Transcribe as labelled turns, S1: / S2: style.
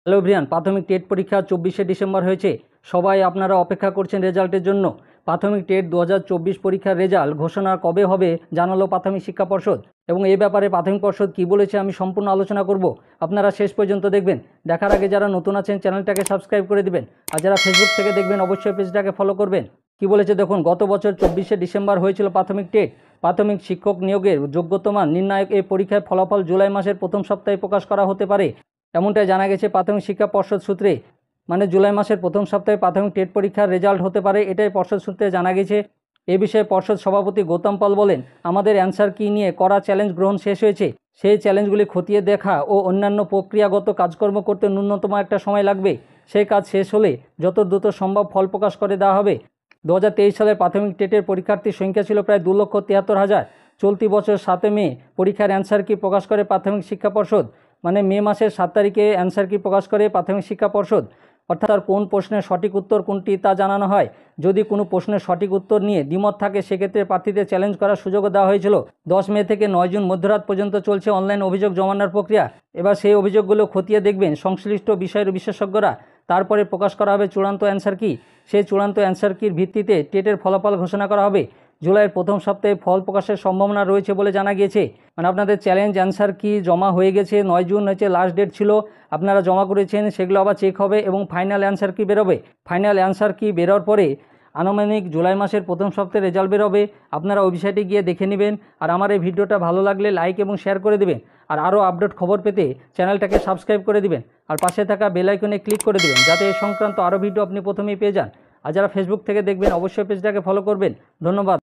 S1: Hello everyone, প্রাথমিক TET পরীক্ষা 24শে December হয়েছে। সবাই আপনারা অপেক্ষা করছেন রেজাল্টের জন্য। প্রাথমিক টেট 2024 পরীক্ষার রেজাল্ট ঘোষণা কবে হবে জানালো প্রাথমিক শিক্ষা পর্ষদ, এবং এ ব্যাপারে প্রাথমিক পর্ষদ কী বলেছে আমি সম্পূর্ণ আলোচনা করব। আপনারা শেষ পর্যন্ত দেখবেন। দেখার আগে যারা নতুন আছেন চ্যানেলটাকে সাবস্ক্রাইব করে দিবেন, আর যারা ফেসবুক থেকে দেখবেন অবশ্যই পেজটাকে ফলো করবেন। কি বলেছে দেখুন, গত বছর 24শে ডিসেম্বর হয়েছিল প্রাথমিক টেট। প্রাথমিক শিক্ষক নিয়োগের যোগ্যতা মান নির্ণায়ক এই পরীক্ষার ফলাফল জুলাই মাসের প্রথম সপ্তাহে প্রকাশ করা হতে পারে, এমনটাই জানা গেছে প্রাথমিক শিক্ষা পর্ষদ সূত্রে। মানে জুলাই মাসের প্রথম সপ্তাহে প্রাথমিক টেট পরীক্ষার রেজাল্ট হতে পারে, এটাই পর্ষদ সূত্রে জানা গেছে। এ বিষয়ে পর্ষদ সভাপতি গৌতম পাল বলেন, আমাদের অ্যান্সার কি নিয়ে করা চ্যালেঞ্জ গ্রহণ শেষ হয়েছে। সেই চ্যালেঞ্জগুলি খতিয়ে দেখা ও অন্যান্য প্রক্রিয়াগত কাজকর্ম করতে ন্যূনতম একটা সময় লাগবে। সেই কাজ শেষ হলে যত দ্রুত সম্ভব ফল প্রকাশ করে দেওয়া হবে। 2023 সালের প্রাথমিক টেটের পরীক্ষার্থীর সংখ্যা ছিল প্রায় 2,73,000। চলতি বছর 7 মে পরীক্ষার অ্যান্সার কি প্রকাশ করে প্রাথমিক শিক্ষা পর্ষদ। মানে মে মাসের 7 তারিখে অ্যান্সার কি প্রকাশ করে প্রাথমিক শিক্ষা পর্ষদ। অর্থাৎ আর কোন প্রশ্নের সঠিক উত্তর কোনটি তা জানানো হয়। যদি কোনো প্রশ্নের সঠিক উত্তর নিয়ে দ্বিমত থাকে সেক্ষেত্রে প্রার্থীদের চ্যালেঞ্জ করার সুযোগও দেওয়া হয়েছিল। 10 মে থেকে 9 জুন মধ্যরাত পর্যন্ত চলছে অনলাইন অভিযোগ জমানোর প্রক্রিয়া। এবার সেই অভিযোগগুলো খতিয়ে দেখবেন সংশ্লিষ্ট বিষয়ের বিশেষজ্ঞরা। তারপরে প্রকাশ করা হবে চূড়ান্ত অ্যান্সার কি। সেই চূড়ান্ত অ্যান্সার কির ভিত্তিতে টেটের ফলাফল ঘোষণা করা হবে। জুলাইয়ের প্রথম সপ্তাহে ফল প্রকাশের সম্ভাবনা রয়েছে বলে জানা গিয়েছে। মানে আপনাদের চ্যালেঞ্জ অ্যান্সার কি জমা হয়ে গেছে, 9 জুন হচ্ছে লাস্ট ডেট ছিল, আপনারা জমা করেছেন, সেগুলো আবার চেক হবে এবং ফাইনাল অ্যান্সার কি বেরোবে। ফাইনাল অ্যান্সার কি বেরোর পরে আনুমানিক জুলাই মাসের প্রথম সপ্তাহে রেজাল্ট বেরোবে। আপনারা ওয়েবসাইটে গিয়ে দেখে নেবেন। আর আমার এই ভিডিওটা ভালো লাগলে লাইক এবং শেয়ার করে দেবেন। আর আরও আপডেট খবর পেতে চ্যানেলটাকে সাবস্ক্রাইব করে দিবেন, আর পাশে থাকা বেল আইকনে ক্লিক করে দেবেন যাতে এ সংক্রান্ত আরও ভিডিও আপনি প্রথমেই পেয়ে যান। আর যারা ফেসবুক থেকে দেখবেন অবশ্যই পেজটাকে ফলো করবেন। ধন্যবাদ।